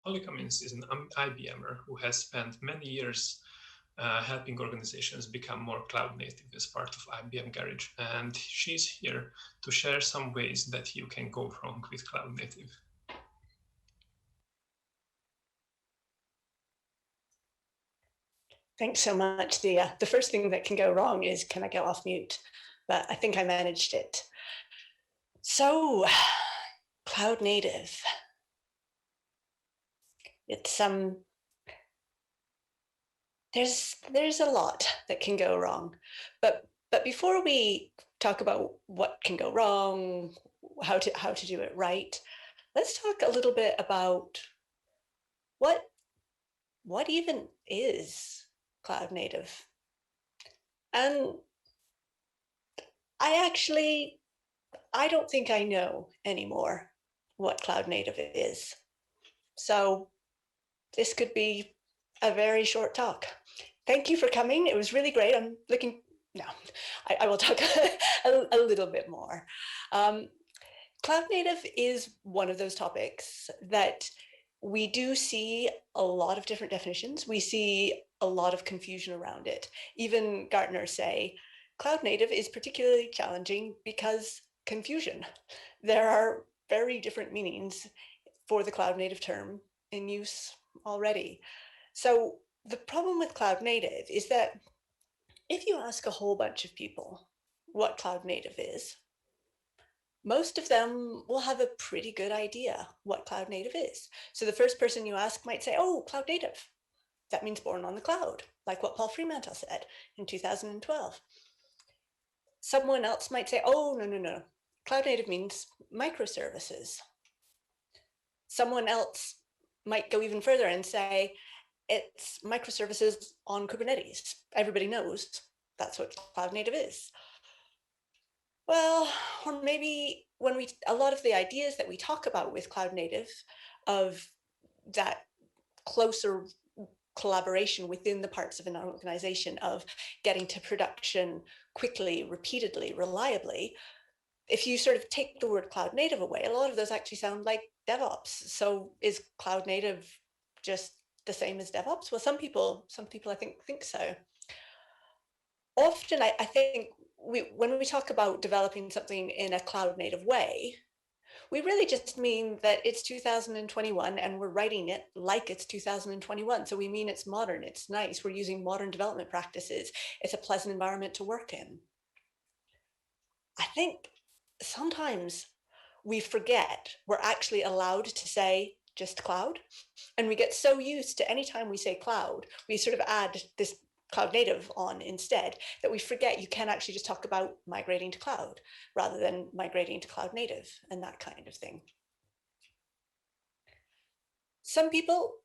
Cummins is an IBMer who has spent many years helping organizations become more cloud native as part of IBM Garage. And she's here to share some ways that you can go wrong with cloud native. Thanks so much. The first thing that can go wrong is, can I go off mute? But I think I managed it. So, cloud native. It's there's a lot that can go wrong, but before we talk about what can go wrong, how to do it right, let's talk a little bit about what even is cloud native. And I don't think I know anymore what cloud native is. So this could be a very short talk. Thank you for coming. It was really great. I'm looking, no, I will talk a little bit more. Cloud native is one of those topics that we do see a lot of different definitions. We see a lot of confusion around it. Even Gartner say, cloud native is particularly challenging because confusion. There are very different meanings for the cloud native term in use already. So the problem with cloud native is that if you ask a whole bunch of people what cloud native is, most of them will have a pretty good idea what cloud native is. So the first person you ask might say, oh, cloud native. That means born on the cloud, like what Paul Fremantle said in 2012. Someone else might say, oh, no. Cloud native means microservices. Someone else might go even further and say, it's microservices on Kubernetes. Everybody knows that's what cloud native is. Well, or maybe a lot of the ideas that we talk about with cloud native of that closer collaboration within the parts of an organization of getting to production quickly, repeatedly, reliably, if you sort of take the word cloud native away, a lot of those actually sound like DevOps. So is cloud native just the same as DevOps? Well, some people I think so. Often I think when we talk about developing something in a cloud native way, we really just mean that it's 2021 and we're writing it like it's 2021. So we mean it's modern, it's nice, we're using modern development practices, it's a pleasant environment to work in. I think sometimes we forget we're actually allowed to say just cloud. And we get so used to anytime we say cloud, we sort of add this cloud native on instead, that we forget you can actually just talk about migrating to cloud rather than migrating to cloud native and that kind of thing. Some people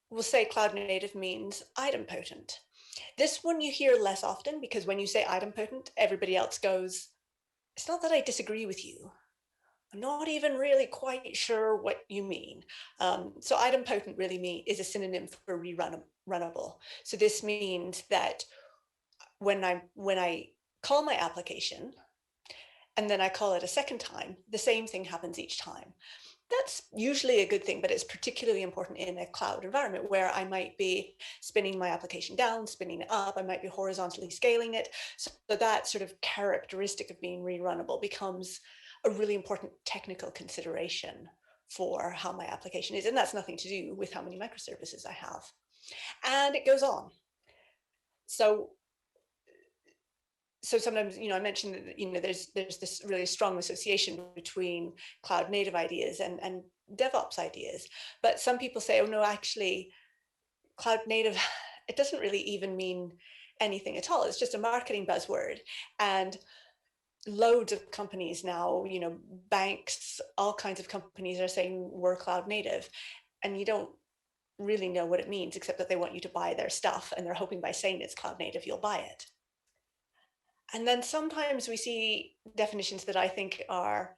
will say cloud native means idempotent. This one you hear less often because when you say idempotent, everybody else goes, it's not that I disagree with you. I'm not even really quite sure what you mean. So idempotent really is a synonym for rerunnable. So this means that when I call my application and then I call it a second time, the same thing happens each time. That's usually a good thing, but it's particularly important in a cloud environment where I might be spinning my application down, spinning it up, I might be horizontally scaling it. So that sort of characteristic of being rerunnable becomes a really important technical consideration for how my application is. And that's nothing to do with how many microservices I have. And it goes on. So sometimes, I mentioned that, there's this really strong association between cloud native ideas and DevOps ideas. But some people say, oh no, actually, cloud native, it doesn't really even mean anything at all. It's just a marketing buzzword. And loads of companies now, banks, all kinds of companies are saying we're cloud native, and you don't really know what it means, except that they want you to buy their stuff, and they're hoping by saying it's cloud native, you'll buy it. And then sometimes we see definitions that I think are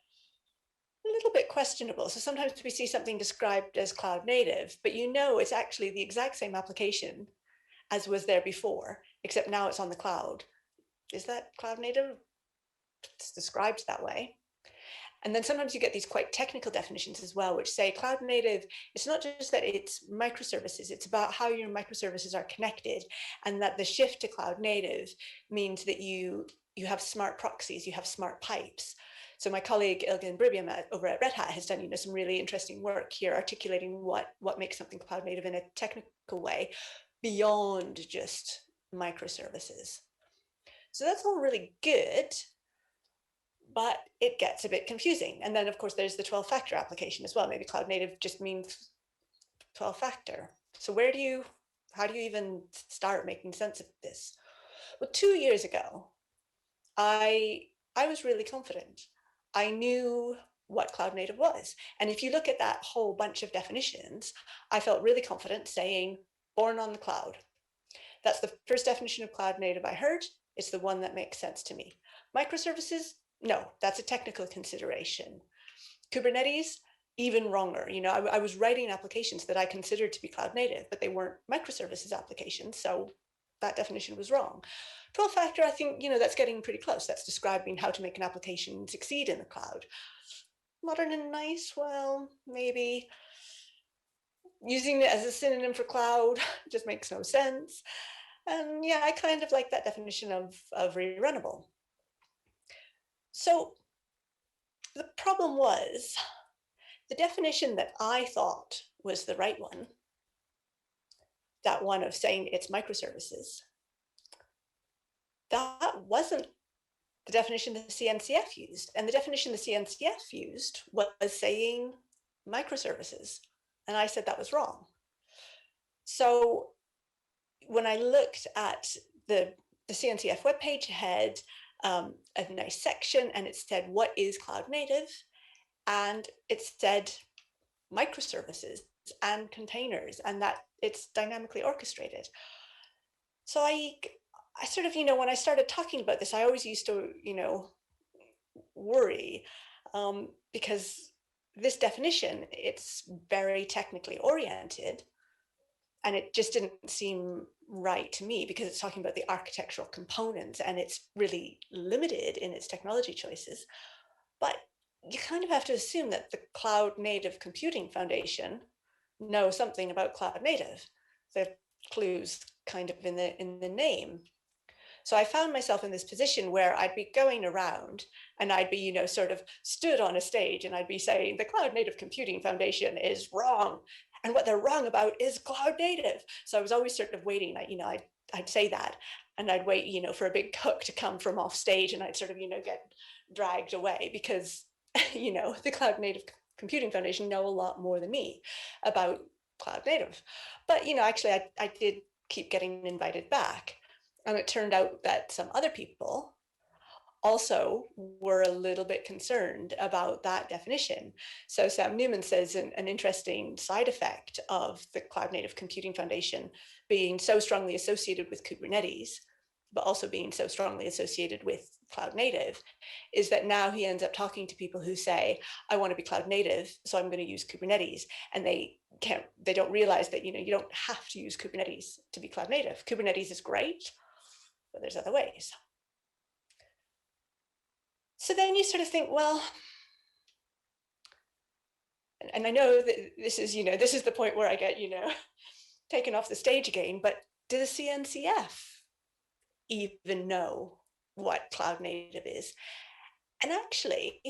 a little bit questionable. So sometimes we see something described as cloud native, but it's actually the exact same application as was there before, except now it's on the cloud. Is that cloud native? It's described that way. And then sometimes you get these quite technical definitions as well, which say cloud native, it's not just that it's microservices, it's about how your microservices are connected, and that the shift to cloud native means that you have smart proxies, you have smart pipes. So my colleague Ilgen Bribiam over at Red Hat has done some really interesting work here articulating what makes something cloud native in a technical way beyond just microservices. So that's all really good, but it gets a bit confusing. And then of course there's the 12-factor application as well. Maybe cloud native just means 12-factor. So how do you even start making sense of this? Well, 2 years ago, I was really confident. I knew what cloud native was. And if you look at that whole bunch of definitions, I felt really confident saying born on the cloud. That's the first definition of cloud native I heard. It's the one that makes sense to me. Microservices, no, that's a technical consideration. Kubernetes, even wronger. I was writing applications that I considered to be cloud native, but they weren't microservices applications. So that definition was wrong. 12-factor, I think, that's getting pretty close. That's describing how to make an application succeed in the cloud. Modern and nice, well, maybe. Using it as a synonym for cloud just makes no sense. And yeah, I kind of like that definition of rerunnable. So the problem was the definition that I thought was the right one, that one of saying it's microservices, that wasn't the definition the CNCF used. And the definition the CNCF used was saying microservices. And I said that was wrong. So when I looked at the CNCF webpage, it had a nice section and it said, what is cloud native? And it said microservices and containers, and that it's dynamically orchestrated. So I sort of, when I started talking about this, I always used to, worry because this definition, it's very technically oriented, and it just didn't seem right to me because it's talking about the architectural components and it's really limited in its technology choices. But you kind of have to assume that the Cloud Native Computing Foundation knows something about cloud native. The clue's kind of in the name. So I found myself in this position where I'd be going around and I'd be, sort of stood on a stage and I'd be saying the Cloud Native Computing Foundation is wrong. And what they're wrong about is cloud native. So I was always sort of waiting, I'd say that and I'd wait, for a big hook to come from off stage and I'd sort of, get dragged away because, the Cloud Native Computing Foundation know a lot more than me about cloud native. But, actually I did keep getting invited back. And it turned out that some other people also were a little bit concerned about that definition. So Sam Newman says an interesting side effect of the Cloud Native Computing Foundation being so strongly associated with Kubernetes, but also being so strongly associated with cloud native, is that now he ends up talking to people who say, I want to be cloud native, so I'm going to use Kubernetes. And they don't realize that, you don't have to use Kubernetes to be cloud native. Kubernetes is great, but there's other ways. So then you sort of think, well, and I know that this is the point where I get, taken off the stage again, but do the CNCF even know what cloud native is? And actually,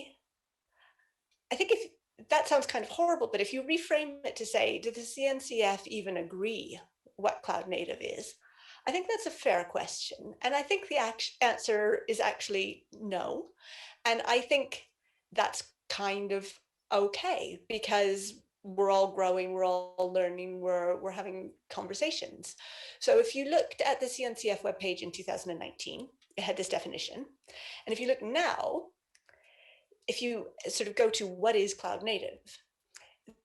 I think if that sounds kind of horrible, but if you reframe it to say, do the CNCF even agree what cloud native is? I think that's a fair question. And I think the answer is actually no. And I think that's kind of okay because we're all growing, we're all learning, we're having conversations. So if you looked at the CNCF webpage in 2019, it had this definition. And if you look now, if you sort of go to what is cloud native,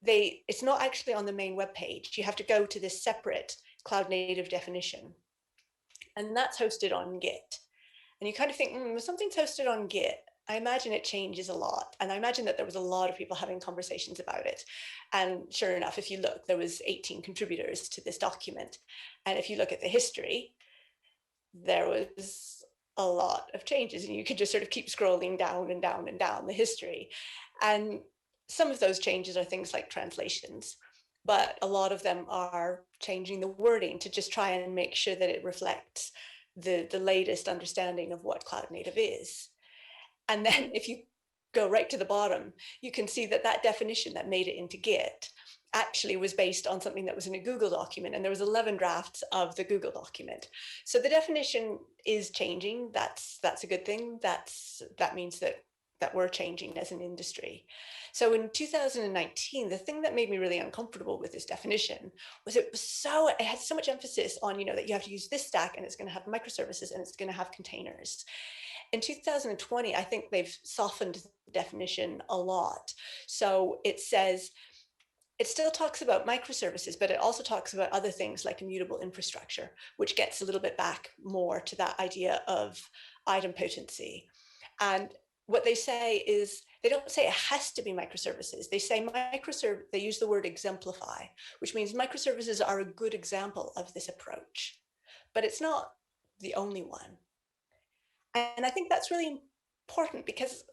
it's not actually on the main webpage. You have to go to this separate cloud native definition. And that's hosted on Git. And you kind of think, something's hosted on Git. I imagine it changes a lot. And I imagine that there was a lot of people having conversations about it. And sure enough, if you look, there was 18 contributors to this document. And if you look at the history, there was a lot of changes, and you could just sort of keep scrolling down and down and down the history. And some of those changes are things like translations, but a lot of them are changing the wording to just try and make sure that it reflects the latest understanding of what cloud native is. And then if you go right to the bottom, you can see that that definition that made it into Git actually was based on something that was in a Google document, and there was 11 drafts of the Google document. So the definition is changing. That's a good thing. That means that we're changing as an industry. So in 2019, the thing that made me really uncomfortable with this definition was it had so much emphasis on, that you have to use this stack and it's going to have microservices and it's going to have containers. In 2020, I think they've softened the definition a lot. So it still talks about microservices, but it also talks about other things like immutable infrastructure, which gets a little bit back more to that idea of idempotency. And what they say is, they don't say it has to be microservices. They say they use the word exemplify, which means microservices are a good example of this approach, but it's not the only one. And I think that's really important, because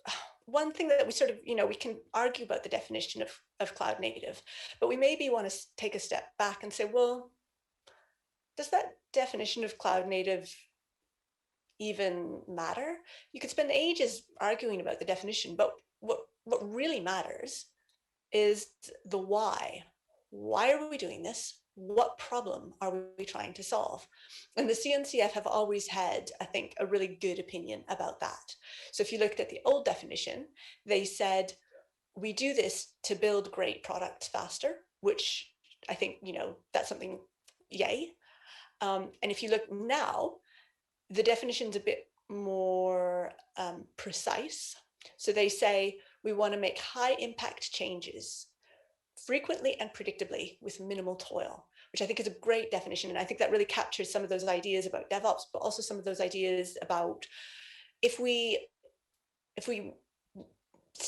one thing that we sort of, we can argue about the definition of cloud native, but we maybe want to take a step back and say, well, does that definition of cloud native even matter? You could spend ages arguing about the definition, but what really matters is the why. Why are we doing this? What problem are we trying to solve? And the CNCF have always had, I think, a really good opinion about that. So if you looked at the old definition, they said, we do this to build great products faster, which I think, that's something, yay. And if you look now, the definition's a bit more precise. So they say, we want to make high impact changes frequently and predictably with minimal toil, which I think is a great definition. And I think that really captures some of those ideas about DevOps, but also some of those ideas about if we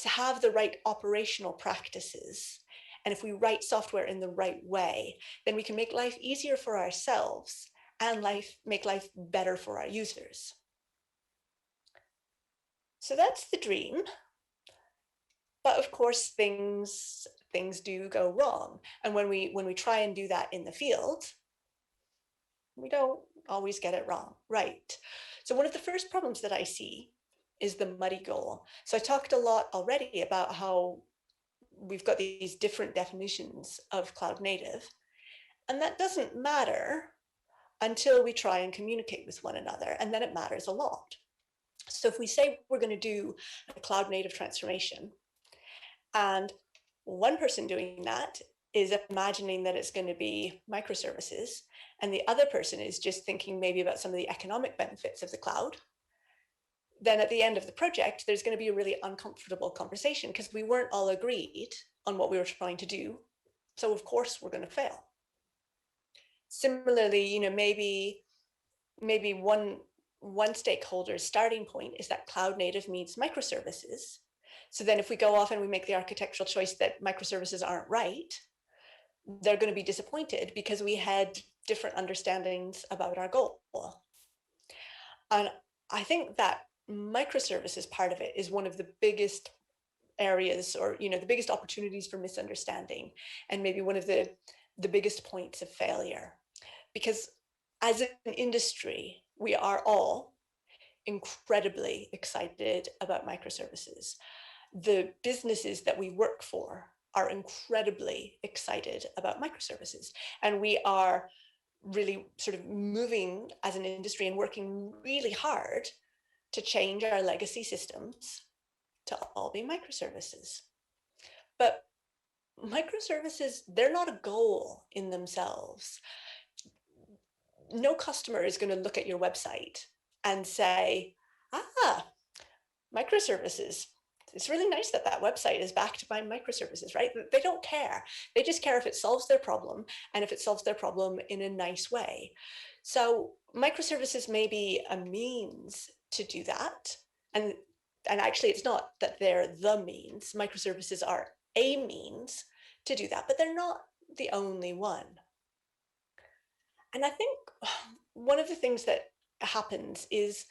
have the right operational practices, and if we write software in the right way, then we can make life easier for ourselves and make life better for our users. So that's the dream. But of course, things do go wrong. And when we try and do that in the field, we don't always get it right. So one of the first problems that I see is the muddy goal. So I talked a lot already about how we've got these different definitions of cloud native, and that doesn't matter until we try and communicate with one another, and then it matters a lot. So if we say we're going to do a cloud native transformation, and one person doing that is imagining that it's going to be microservices, and the other person is just thinking maybe about some of the economic benefits of the cloud, then at the end of the project, there's going to be a really uncomfortable conversation, because we weren't all agreed on what we were trying to do. So of course we're going to fail. Similarly, maybe one stakeholder's starting point is that cloud native means microservices. So then if we go off and we make the architectural choice that microservices aren't right, they're going to be disappointed because we had different understandings about our goal. And I think that microservices part of it is one of the biggest areas, or the biggest opportunities for misunderstanding, and maybe one of the biggest points of failure. Because as an industry, we are all incredibly excited about microservices. The businesses that we work for are incredibly excited about microservices. And we are really sort of moving as an industry and working really hard to change our legacy systems to all be microservices. But microservices, they're not a goal in themselves. No customer is going to look at your website and say, microservices. It's really nice that that website is backed by microservices, right? They don't care. They just care if it solves their problem, and if it solves their problem in a nice way. So microservices may be a means to do that. And actually, it's not that they're the means. Microservices are a means to do that, but they're not the only one. And I think one of the things that happens is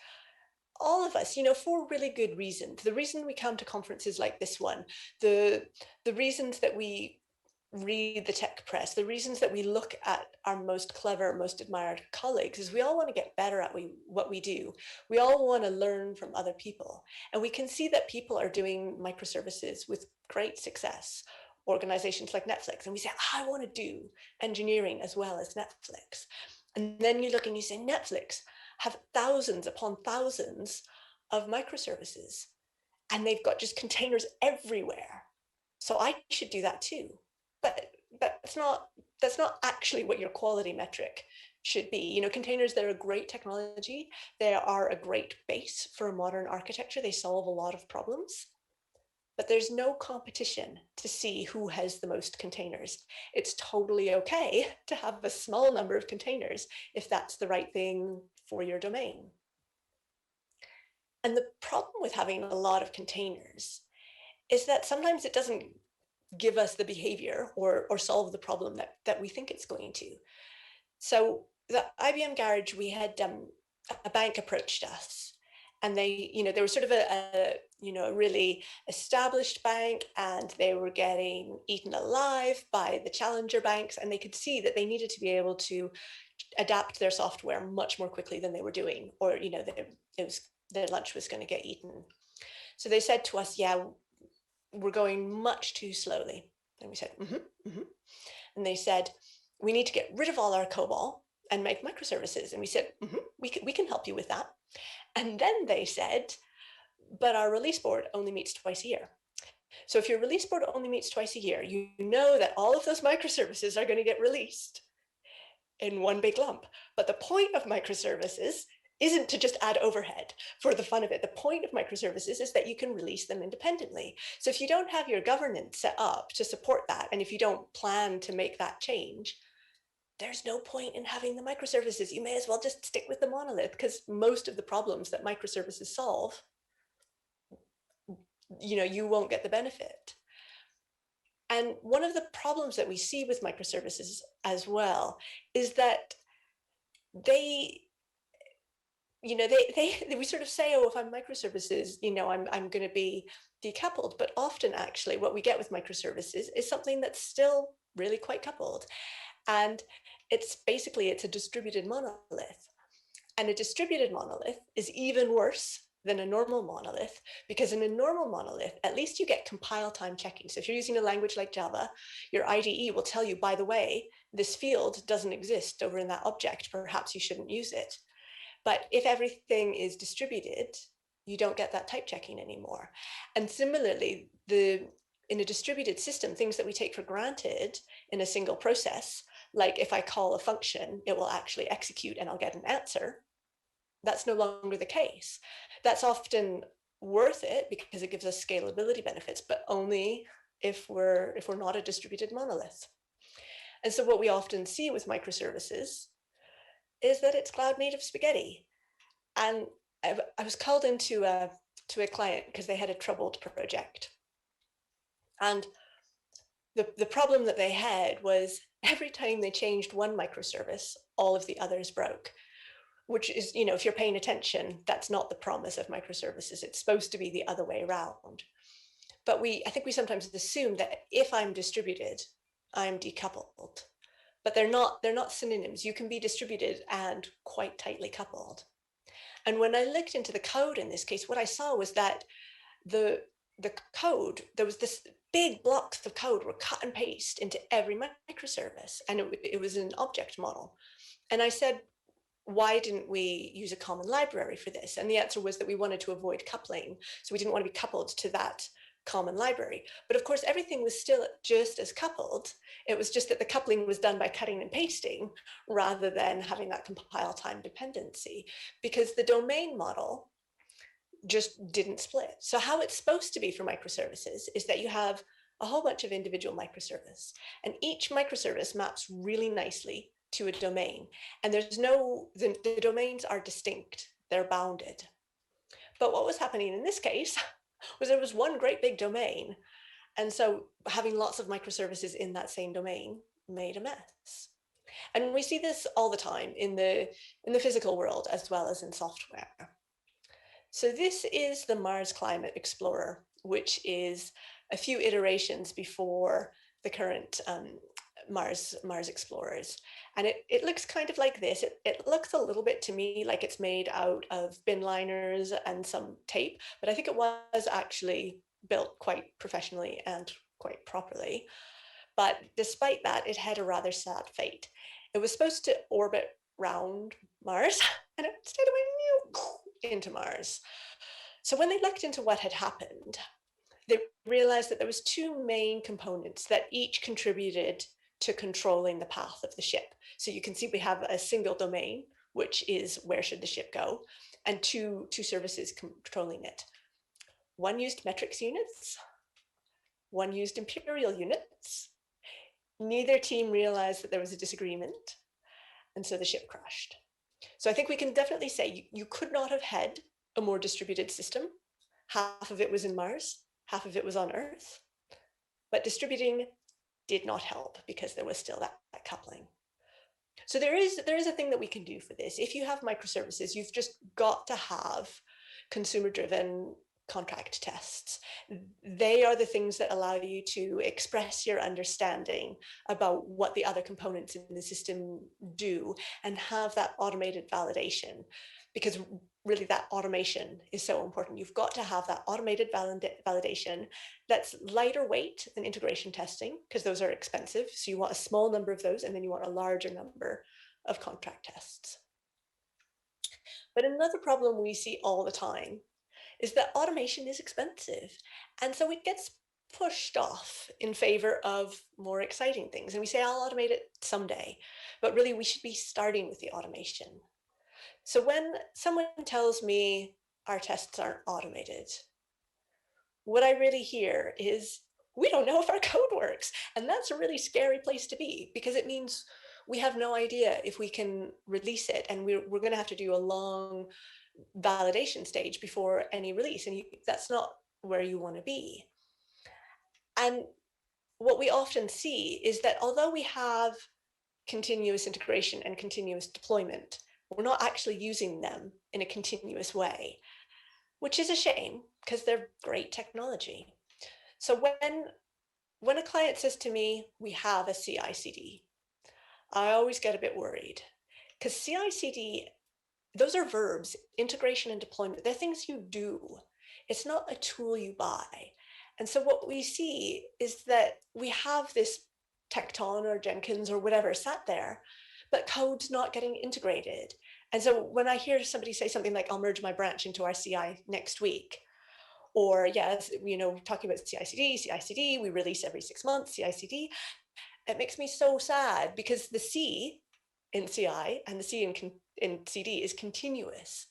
all of us, for really good reasons. The reason we come to conferences like this one, the reasons that we read the tech press, the reasons that we look at our most clever, most admired colleagues is we all want to get better at what we do. We all want to learn from other people. And we can see that people are doing microservices with great success. Organizations like Netflix, and we say, I want to do engineering as well as Netflix. And then you look and you say, Netflix have thousands upon thousands of microservices, and they've got just containers everywhere. So I should do that too. But that's not actually what your quality metric should be. Containers, they're a great technology. They are a great base for a modern architecture. They solve a lot of problems. But there's no competition to see who has the most containers. It's totally okay to have a small number of containers if that's the right thing for your domain. And the problem with having a lot of containers is that sometimes it doesn't give us the behavior or solve the problem that we think it's going to. So the IBM Garage, we had a bank approached us, and they were sort of a really established bank, and they were getting eaten alive by the challenger banks, and they could see that they needed to be able to adapt their software much more quickly than they were doing, or their lunch was going to get eaten. So they said to us, yeah, we're going much too slowly. And we said, And they said, we need to get rid of all our COBOL and make microservices. And we said, we can help you with that. And then they said, but our release board only meets twice a year. So if your release board only meets twice a year, you know that all of those microservices are going to get released in one big lump. But the point of microservices isn't to just add overhead for the fun of it. The point of microservices is that you can release them independently. So if you don't have your governance set up to support that, and if you don't plan to make that change, there's no point in having the microservices. You may as well just stick with the monolith, because most of the problems that microservices solve, you won't get the benefit. And one of the problems that we see with microservices as well is that we sort of say, oh, if I'm microservices, I'm going to be decoupled. But often, actually, what we get with microservices is something that's still really quite coupled. And it's a distributed monolith. And a distributed monolith is even worse than a normal monolith, because in a normal monolith, at least you get compile time checking. So if you're using a language like Java, your IDE will tell you, by the way, this field doesn't exist over in that object. Perhaps you shouldn't use it. But if everything is distributed, you don't get that type checking anymore. And similarly, in a distributed system, things that we take for granted in a single process, like if I call a function, it will actually execute and I'll get an answer. That's no longer the case. That's often worth it because it gives us scalability benefits, but only if we're not a distributed monolith. And so what we often see with microservices is that it's cloud native spaghetti. And I was called into a client because they had a troubled project. And the problem that they had was every time they changed one microservice, all of the others broke, which is, if you're paying attention, that's not the promise of microservices. It's supposed to be the other way around. But I think we sometimes assume that if I'm distributed, I'm decoupled. But they're not synonyms. You can be distributed and quite tightly coupled. And when I looked into the code in this case, what I saw was that the code, there was this big blocks of code were cut and paste into every microservice, and it was an object model. And I said, why didn't we use a common library for this? And the answer was that we wanted to avoid coupling. So we didn't want to be coupled to that common library. But of course, everything was still just as coupled. It was just that the coupling was done by cutting and pasting rather than having that compile time dependency, because the domain model just didn't split. So how it's supposed to be for microservices is that you have a whole bunch of individual microservices, and each microservice maps really nicely to a domain. And the domains are distinct, they're bounded. But what was happening in this case was there was one great big domain. And so having lots of microservices in that same domain made a mess. And we see this all the time in the physical world as well as in software. So this is the Mars Climate Explorer, which is a few iterations before the current Mars Explorers. And it looks kind of like this. It looks a little bit to me like it's made out of bin liners and some tape, but I think it was actually built quite professionally and quite properly. But despite that, it had a rather sad fate. It was supposed to orbit round Mars, and instead it went into Mars. So when they looked into what had happened, they realized that there was two main components that each contributed to controlling the path of the ship. So you can see we have a single domain, which is where should the ship go, and two services controlling it. One used metrics units, one used imperial units. Neither team realized that there was a disagreement, and so the ship crashed. So I think we can definitely say you could not have had a more distributed system. Half of it was in Mars, half of it was on Earth. But distributing did not help because there was still that coupling. So there is a thing that we can do for this. If you have microservices, you've just got to have consumer-driven contract tests. They are the things that allow you to express your understanding about what the other components in the system do and have that automated validation, because really that automation is so important. You've got to have that automated validation that's lighter weight than integration testing, because those are expensive. So you want a small number of those, and then you want a larger number of contract tests. But another problem we see all the time is that automation is expensive. And so it gets pushed off in favor of more exciting things. And we say, I'll automate it someday. But really, we should be starting with the automation. So when someone tells me our tests aren't automated, what I really hear is, we don't know if our code works. And that's a really scary place to be, because it means we have no idea if we can release it. And we're going to have to do a long validation stage before any release. And that's not where you want to be. And what we often see is that although we have continuous integration and continuous deployment, we're not actually using them in a continuous way, which is a shame because they're great technology. So when a client says to me, we have a CI/CD, I always get a bit worried, because CI/CD, those are verbs, integration and deployment. They're things you do. It's not a tool you buy. And so what we see is that we have this Tecton or Jenkins or whatever sat there, but code's not getting integrated. And so when I hear somebody say something like, I'll merge my branch into our CI next week, or yes, talking about CI/CD, we release every 6 months, CI/CD, it makes me so sad, because the C in CI and the C in CD is continuous.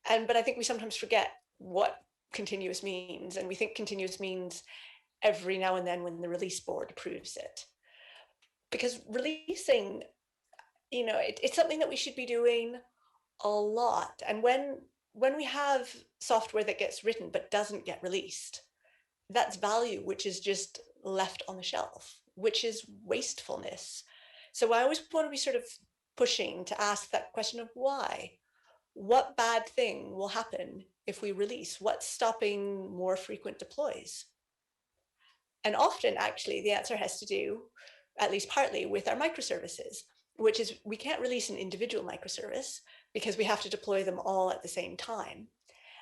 But I think we sometimes forget what continuous means, and we think continuous means every now and then when the release board approves it. Because releasing, it's something that we should be doing a lot. And when we have software that gets written but doesn't get released, that's value which is just left on the shelf, which is wastefulness. So I always want to be sort of pushing to ask that question of why. What bad thing will happen if we release? What's stopping more frequent deploys? And often, actually, the answer has to do, at least partly, with our microservices, which is we can't release an individual microservice because we have to deploy them all at the same time.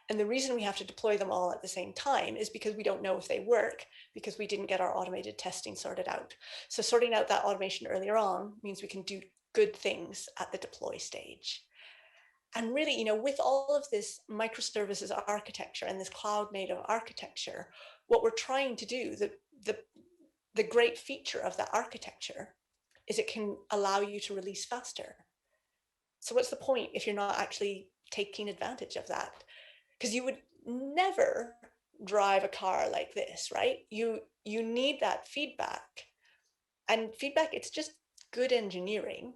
And the reason we have to deploy them all at the same time is because we don't know if they work, because we didn't get our automated testing sorted out. So sorting out that automation earlier on means we can do good things at the deploy stage. And really, with all of this microservices architecture and this cloud native architecture, what we're trying to do, the great feature of that architecture is it can allow you to release faster. So what's the point if you're not actually taking advantage of that? Because you would never drive a car like this, right? You need that feedback. And feedback, it's just good engineering.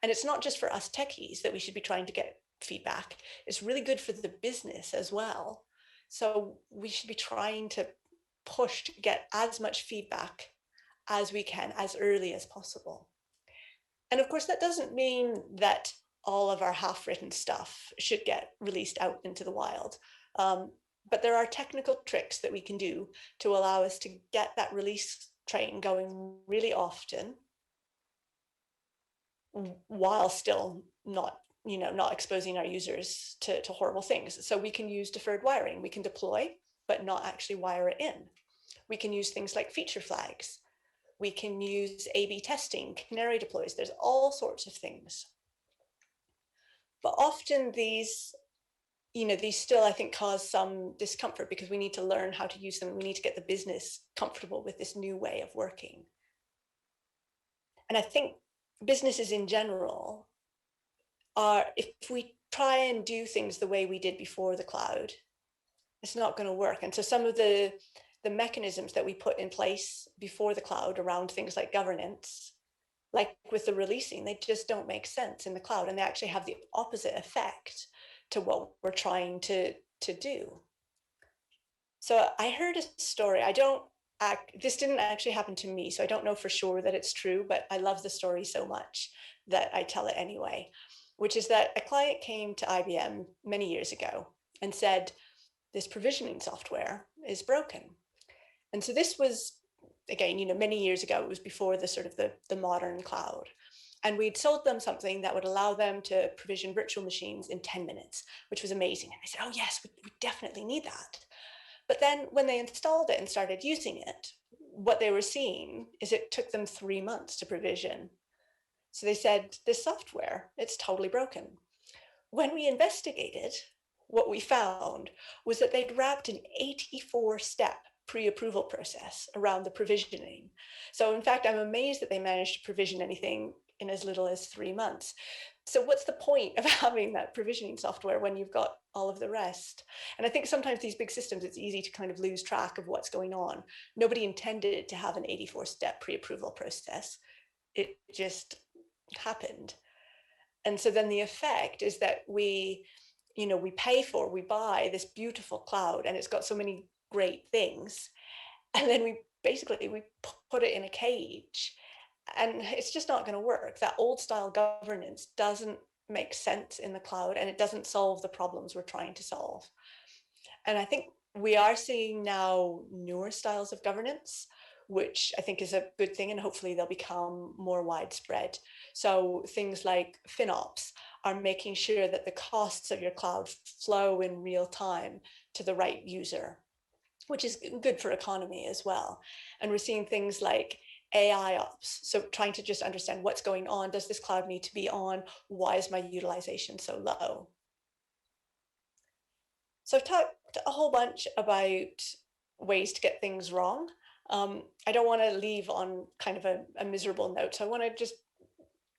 And it's not just for us techies that we should be trying to get feedback. It's really good for the business as well. So we should be trying to push to get as much feedback as we can as early as possible. And of course, that doesn't mean that all of our half-written stuff should get released out into the wild. But there are technical tricks that we can do to allow us to get that release train going really often while still not exposing our users to horrible things. So we can use deferred wiring. We can deploy, but not actually wire it in. We can use things like feature flags. We can use A/B testing, canary deploys. There's all sorts of things. But often these still, I think, cause some discomfort because we need to learn how to use them. We need to get the business comfortable with this new way of working. And I think businesses in general are, if we try and do things the way we did before the cloud, it's not going to work. And so some of the mechanisms that we put in place before the cloud around things like governance, like with the releasing, they just don't make sense in the cloud, and they actually have the opposite effect to what we're trying to do. So I heard a story. This didn't actually happen to me, so I don't know for sure that it's true, but I love the story so much that I tell it anyway, which is that a client came to IBM many years ago and said, this provisioning software is broken. And so this was, again, many years ago. It was before the sort of the modern cloud. And we'd sold them something that would allow them to provision virtual machines in 10 minutes, which was amazing. And they said, oh yes, we definitely need that. But then when they installed it and started using it, what they were seeing is it took them 3 months to provision. So they said, this software, it's totally broken. When we investigated, what we found was that they'd wrapped an 84-step pre-approval process around the provisioning. So in fact, I'm amazed that they managed to provision anything in as little as 3 months. So what's the point of having that provisioning software when you've got all of the rest? And I think sometimes these big systems, it's easy to kind of lose track of what's going on. Nobody intended to have an 84-step pre-approval process. It just happened. And so then the effect is that we buy this beautiful cloud, and it's got so many great things, and then we put it in a cage, and it's just not going to work. That old style governance doesn't make sense in the cloud, and it doesn't solve the problems we're trying to solve. And I think we are seeing now newer styles of governance, which I think is a good thing, and hopefully they'll become more widespread. So things like FinOps are making sure that the costs of your cloud flow in real time to the right user, which is good for economy as well. And we're seeing things like AI ops. So trying to just understand what's going on. Does this cloud need to be on? Why is my utilization so low? So I've talked a whole bunch about ways to get things wrong. I don't want to leave on kind of a miserable note. So I want to just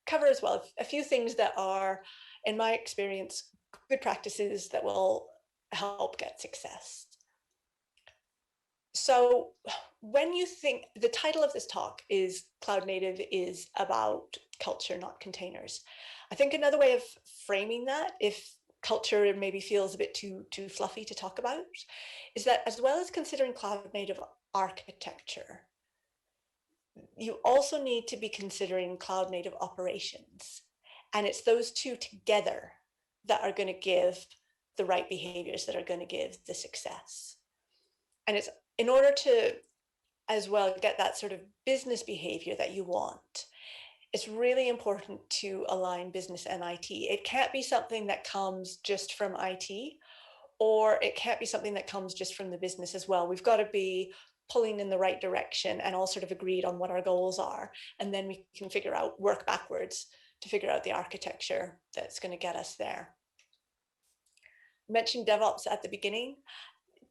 cover as well a few things that are, in my experience, good practices that will help get success. So when you think, the title of this talk is Cloud Native is about culture, not containers. I think another way of framing that, if culture maybe feels a bit too fluffy to talk about, is that as well as considering cloud native architecture, you also need to be considering cloud native operations. And it's those two together that are going to give the right behaviors, that are going to give the success. And it's in order to as well get that sort of business behavior that you want, it's really important to align business and IT. It can't be something that comes just from IT, or it can't be something that comes just from the business as well. We've got to be pulling in the right direction and all sort of agreed on what our goals are. And then we can work backwards to figure out the architecture that's going to get us there. I mentioned DevOps at the beginning.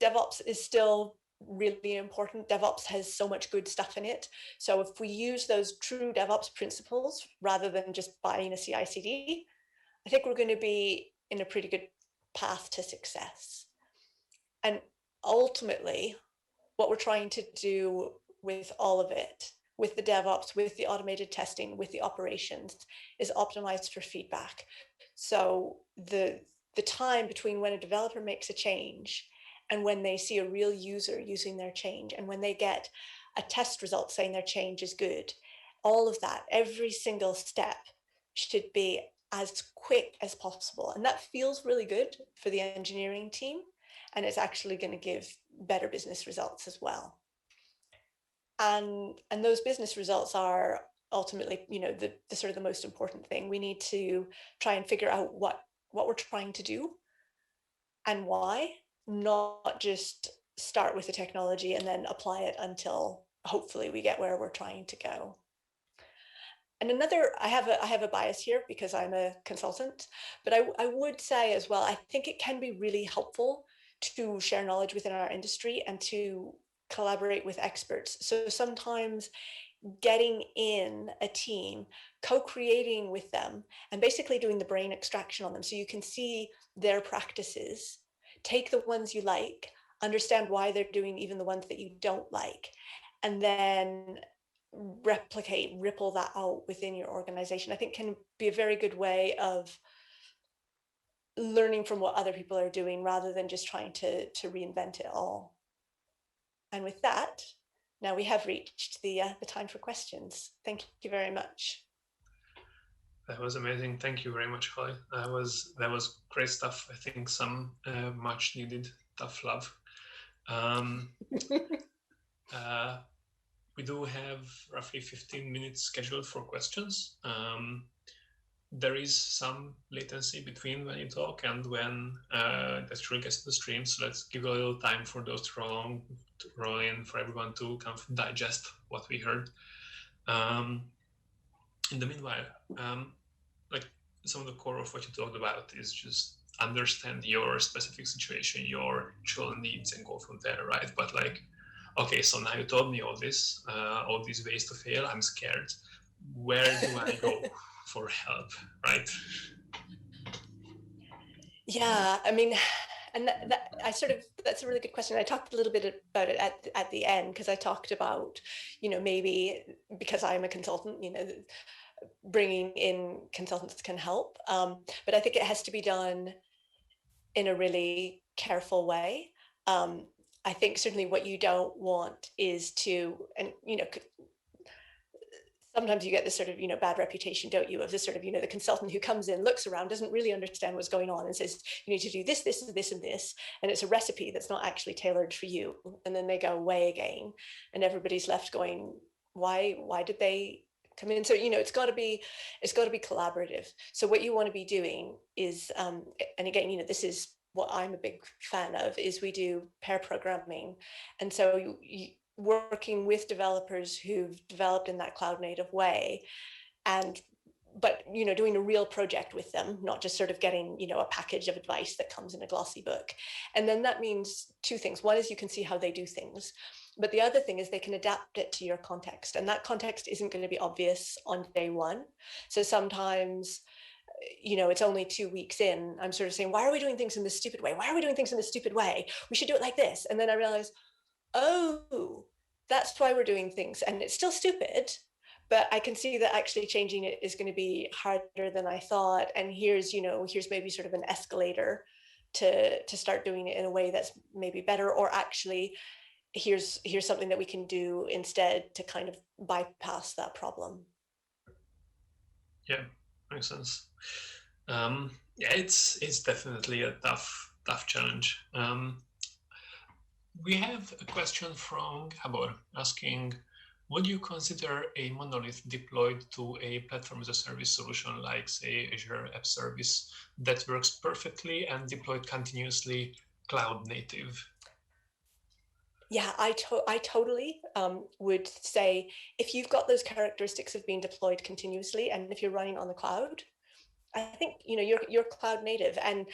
DevOps is still really important. DevOps has so much good stuff in it. So if we use those true DevOps principles rather than just buying a CI/CD, I think we're going to be in a pretty good path to success. And ultimately, what we're trying to do with all of it, with the DevOps, with the automated testing, with the operations, is optimized for feedback. So the time between when a developer makes a change and when they see a real user using their change, and when they get a test result saying their change is good, all of that, every single step should be as quick as possible. And that feels really good for the engineering team. And it's actually going to give better business results as well. And those business results are ultimately, the sort of the most important thing. We need to try and figure out what we're trying to do and why, not just start with the technology and then apply it until hopefully we get where we're trying to go. And I have a bias here because I'm a consultant, but I would say as well, I think it can be really helpful to share knowledge within our industry and to collaborate with experts. So sometimes getting in a team, co-creating with them, and basically doing the brain extraction on them so you can see their practices, take the ones you like, understand why they're doing even the ones that you don't like, and then ripple that out within your organization, I think can be a very good way of learning from what other people are doing rather than just trying to reinvent it all. And with that, now we have reached the time for questions. Thank you very much. That was amazing. Thank you very much, Holly. That was great stuff. I think some much needed tough love. We do have roughly 15 minutes scheduled for questions. There is some latency between when you talk and when that actually gets to the stream. So let's give a little time for those to roll in, for everyone to kind of digest what we heard. In the meanwhile, like some of the core of what you talked about is just understand your specific situation, your actual needs, and go from there, right? But like, okay, so now you told me all these ways to fail. I'm scared. Where do I go for help, right? Yeah, I mean, and that's a really good question. I talked a little bit about it at the end because I talked about, maybe because I'm a consultant, bringing in consultants can help. But I think it has to be done in a really careful way. I think certainly what you don't want is to, and sometimes you get this sort of bad reputation, don't you, of this sort of the consultant who comes in, looks around, doesn't really understand what's going on, and says you need to do this, this, and this, and this, and it's a recipe that's not actually tailored for you, and then they go away again, and everybody's left going, why did they come in? So it's got to be collaborative. So what you want to be doing is, and again, this is what I'm a big fan of, is we do pair programming, and so you working with developers who've developed in that cloud native way, but doing a real project with them, not just sort of getting a package of advice that comes in a glossy book. And then that means two things. One is you can see how they do things, but the other thing is they can adapt it to your context, and that context isn't going to be obvious on day one. So sometimes it's only 2 weeks in, I'm sort of saying, why are we doing things in this stupid way? Why are we doing things in this stupid way? We should do it like this. And then I realize, oh, that's why we're doing things, and it's still stupid, but I can see that actually changing it is going to be harder than I thought. And here's maybe sort of an escalator to start doing it in a way that's maybe better, or actually here's something that we can do instead to kind of bypass that problem. Yeah, makes sense. Yeah, it's definitely a tough challenge. We have a question from Gabor asking, would you consider a monolith deployed to a platform as a service solution like, say, Azure App Service that works perfectly and deployed continuously cloud native? Yeah, I totally would say if you've got those characteristics of being deployed continuously, and if you're running on the cloud, I think you're cloud native. And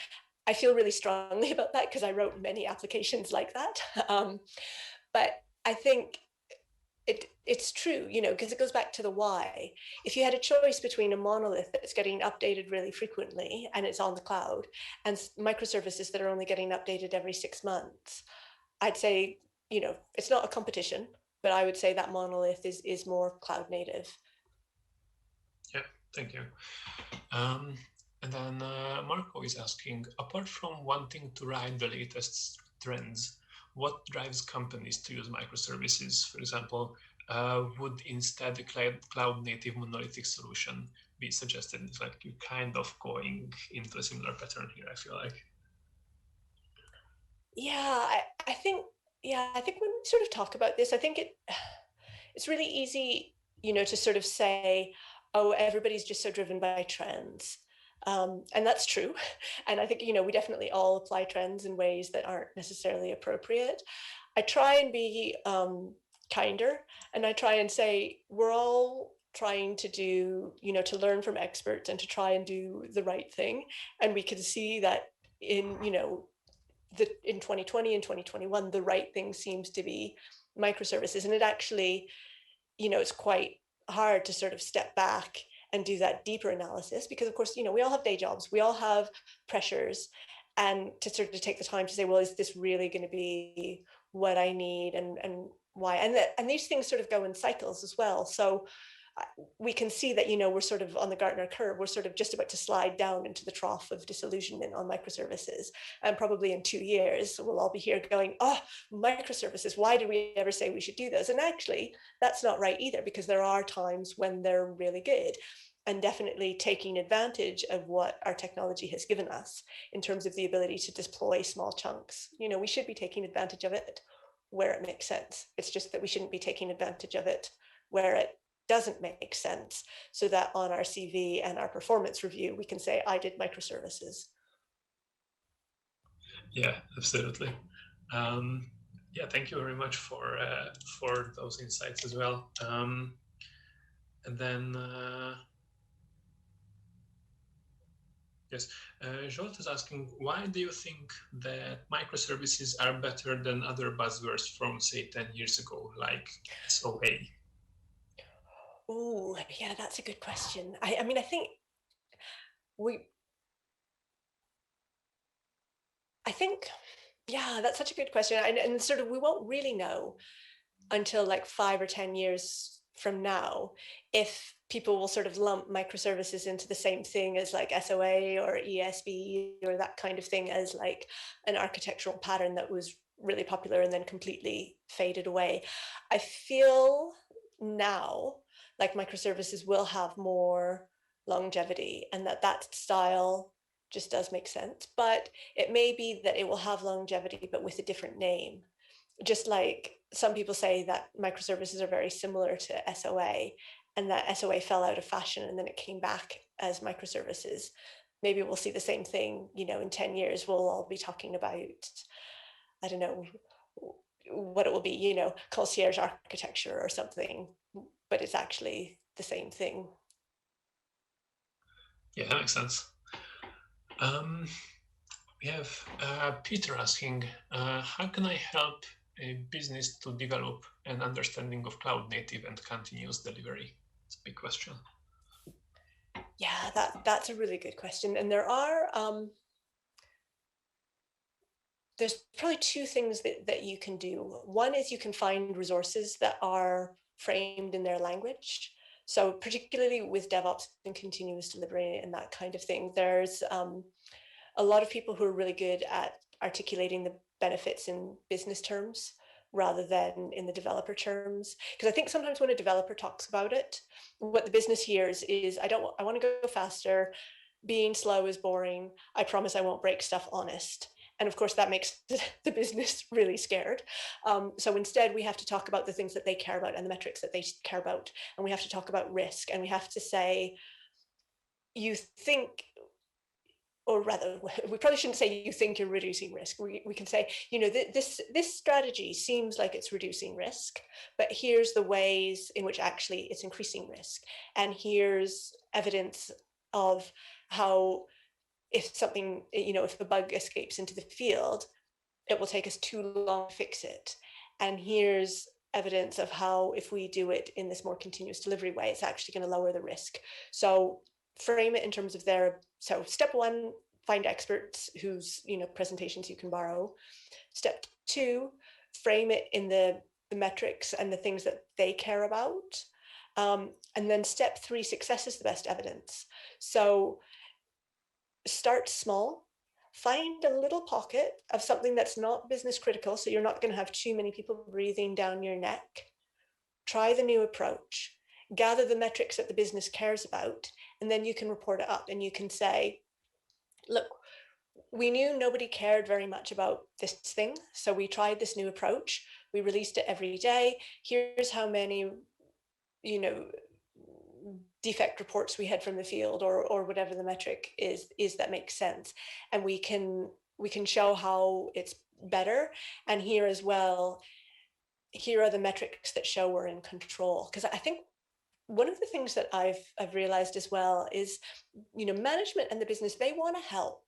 I feel really strongly about that because I wrote many applications like that. But I think it's true, because it goes back to the why. If you had a choice between a monolith that's getting updated really frequently and it's on the cloud, and microservices that are only getting updated every 6 months, I'd say, it's not a competition, but I would say that monolith is more cloud native. Yeah, thank you. And then Marco is asking, apart from wanting to ride the latest trends, what drives companies to use microservices? For example, would instead a cloud native monolithic solution be suggested. It's like you're kind of going into a similar pattern here, I feel like. Yeah, I think, I think when we sort of talk about this, I think it's really easy, to sort of say, oh, everybody's just so driven by trends. And that's true. And I think, we definitely all apply trends in ways that aren't necessarily appropriate. I try and be kinder, and I try and say, we're all trying to do, to learn from experts and to try and do the right thing. And we can see that in, in 2020 and 2021, the right thing seems to be microservices. And it actually, it's quite hard to sort of step back and do that deeper analysis because, of course, we all have day jobs, we all have pressures, and to sort of take the time to say, well, is this really going to be what I need, and why? And these things sort of go in cycles as well. So we can see that, we're sort of on the Gartner curve, we're sort of just about to slide down into the trough of disillusionment on microservices. And probably in 2 years, we'll all be here going, oh, microservices, why did we ever say we should do those? And actually, that's not right either, because there are times when they're really good. And definitely taking advantage of what our technology has given us in terms of the ability to deploy small chunks. We should be taking advantage of it where it makes sense. It's just that we shouldn't be taking advantage of it where it doesn't make sense, so that on our CV and our performance review, we can say, I did microservices. Yeah, absolutely. Yeah, thank you very much for those insights as well. And then, yes, Jolt is asking, why do you think that microservices are better than other buzzwords from, say, 10 years ago, like SOA? Oh, yeah, that's a good question. I mean, I think yeah, that's such a good question. And sort of, we won't really know until like 5 or 10 years from now if people will sort of lump microservices into the same thing as like SOA or ESB or that kind of thing, as like an architectural pattern that was really popular and then completely faded away. I feel now like microservices will have more longevity, and that style just does make sense. But it may be that it will have longevity, but with a different name. Just like some people say that microservices are very similar to SOA, and that SOA fell out of fashion and then it came back as microservices. Maybe we'll see the same thing, in 10 years, we'll all be talking about, I don't know what it will be, concierge architecture or something, but it's actually the same thing. Yeah, that makes sense. We have Peter asking, how can I help a business to develop an understanding of cloud native and continuous delivery? It's a big question. Yeah, that's a really good question. And there's probably two things that you can do. One is you can find resources that are framed in their language. So particularly with DevOps and continuous delivery and that kind of thing, there's a lot of people who are really good at articulating the benefits in business terms rather than in the developer terms. Because I think sometimes when a developer talks about it, what the business hears is, I want to go faster, being slow is boring, I promise I won't break stuff, honest. And of course, that makes the business really scared. So instead, we have to talk about the things that they care about and the metrics that they care about. And we have to talk about risk. And we have to say, you think, or rather, we probably shouldn't say you think you're reducing risk. We can say, this strategy seems like it's reducing risk, but here's the ways in which actually it's increasing risk. And here's evidence of how, if something, if a bug escapes into the field, it will take us too long to fix it. And here's evidence of how, if we do it in this more continuous delivery way, it's actually going to lower the risk. So frame it in terms of so step one, find experts whose presentations you can borrow. Step two, frame it in the metrics and the things that they care about. And then step three, success is the best evidence. So start small, find a little pocket of something that's not business critical, so you're not going to have too many people breathing down your neck. Try the new approach, gather the metrics that the business cares about, and then you can report it up and you can say, look, we knew nobody cared very much about this thing, so we tried this new approach. We released it every day. Here's how many, defect reports we had from the field, or whatever the metric is that makes sense, and we can show how it's better. And here as well, here are the metrics that show we're in control. Because I think one of the things that I've realized as well is, management and the business, they want to help.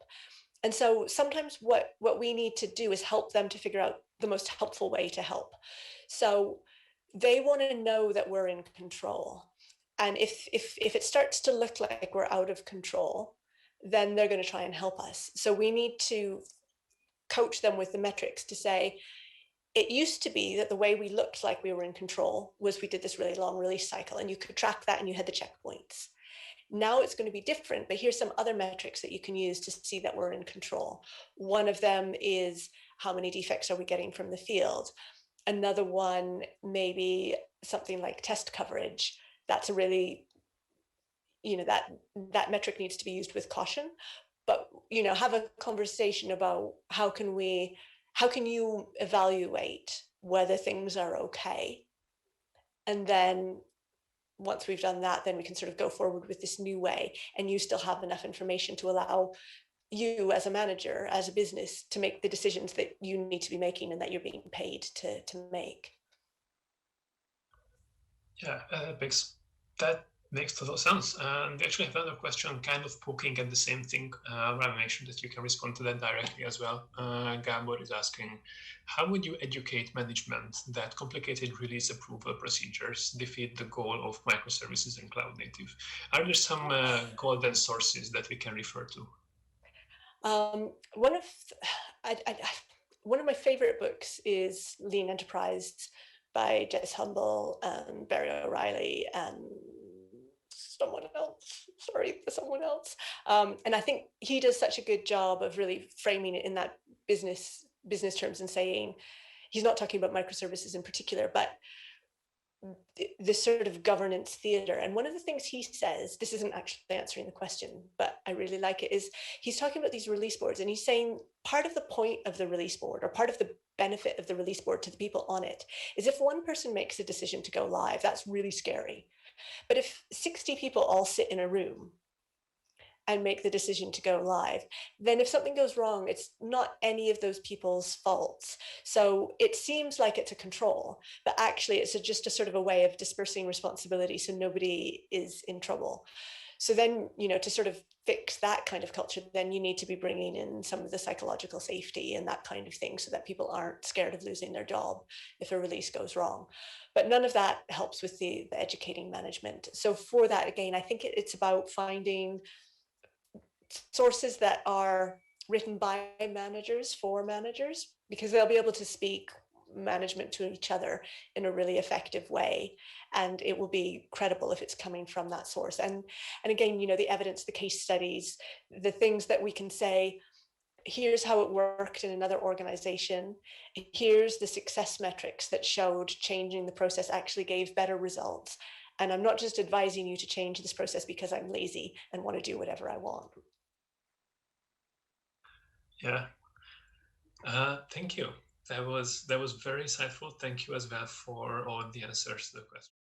And so sometimes what we need to do is help them to figure out the most helpful way to help. So they want to know that we're in control. And if it starts to look like we're out of control, then they're going to try and help us. So we need to coach them with the metrics to say, it used to be that the way we looked like we were in control was we did this really long release cycle, and you could track that and you had the checkpoints. Now it's going to be different, but here's some other metrics that you can use to see that we're in control. One of them is how many defects are we getting from the field? Another one, maybe something like test coverage. That's a really, that metric needs to be used with caution. But, have a conversation about how can you evaluate whether things are okay? And then once we've done that, then we can sort of go forward with this new way, and you still have enough information to allow you as a manager, as a business, to make the decisions that you need to be making and that you're being paid to make. Yeah, that makes total sense. And we actually have another question kind of poking at the same thing. I mentioned that you can respond to that directly as well. Gabor is asking, how would you educate management that complicated release approval procedures defeat the goal of microservices and cloud native? Are there some golden sources that we can refer to? One of my favorite books is Lean Enterprise by Jess Humble and Barry O'Reilly and someone else. And I think he does such a good job of really framing it in that business terms, and saying, he's not talking about microservices in particular, but this sort of governance theater. And one of the things he says, this isn't actually answering the question, but I really like it, is he's talking about these release boards, and he's saying part of the point of the release board, or part of the benefit of the release board to the people on it, is if one person makes a decision to go live, that's really scary. But if 60 people all sit in a room and make the decision to go live, then if something goes wrong, it's not any of those people's faults. So it seems like it's a control, but actually it's just a sort of a way of dispersing responsibility so nobody is in trouble. So then, to sort of fix that kind of culture, then you need to be bringing in some of the psychological safety and that kind of thing, so that people aren't scared of losing their job if a release goes wrong. But none of that helps with the educating management. So for that, again, I think it's about finding sources that are written by managers for managers, because they'll be able to speak management to each other in a really effective way, and it will be credible if it's coming from that source. And again, the evidence, the case studies, the things that we can say, here's how it worked in another organization, here's the success metrics that showed changing the process actually gave better results, and I'm not just advising you to change this process because I'm lazy and want to do whatever I want. Yeah. Thank you. That was very insightful. Thank you as well for all the answers to the question.